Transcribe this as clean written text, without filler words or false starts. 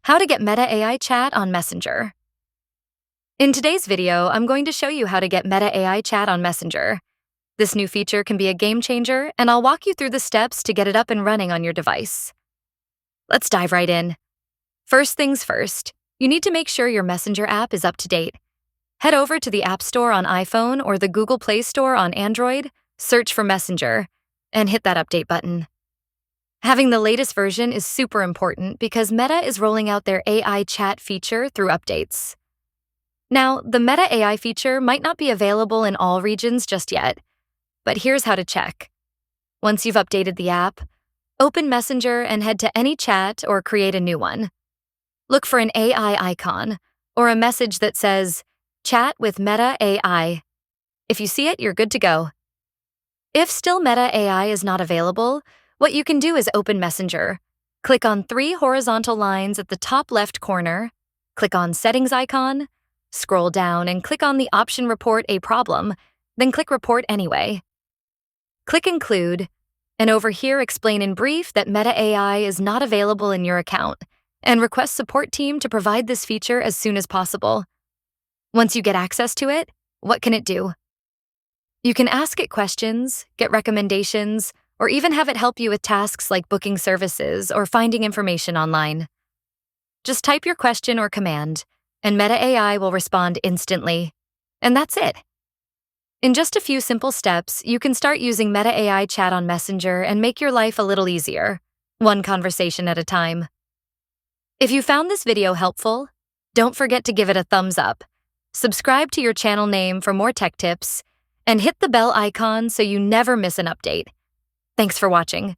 How to get Meta AI Chat on Messenger. In today's video, I'm going to show you how to get Meta AI Chat on Messenger. This new feature can be a game changer, and I'll walk you through the steps to get it up and running on your device. Let's dive right in. First things first, you need to make sure your Messenger app is up to date. Head over to the App Store on iPhone or the Google Play Store on Android, search for Messenger, and hit that update button. Having the latest version is super important because Meta is rolling out their AI chat feature through updates. Now, the Meta AI feature might not be available in all regions just yet, but here's how to check. Once you've updated the app, open Messenger and head to any chat or create a new one. Look for an AI icon or a message that says, Chat with Meta AI. If you see it, you're good to go. If still Meta AI is not available, what you can do is open Messenger. Click on 3 horizontal lines at the top left corner, click on Settings icon, scroll down and click on the option Report a Problem, then click Report Anyway. Click Include, and over here explain in brief that Meta AI is not available in your account, and request support team to provide this feature as soon as possible. Once you get access to it, what can it do? You can ask it questions, get recommendations, or even have it help you with tasks like booking services or finding information online. Just type your question or command, and Meta AI will respond instantly. And that's it. In just a few simple steps, you can start using Meta AI Chat on Messenger and make your life a little easier, one conversation at a time. If you found this video helpful, don't forget to give it a thumbs up, subscribe to your channel name for more tech tips, and hit the bell icon so you never miss an update. Thanks for watching.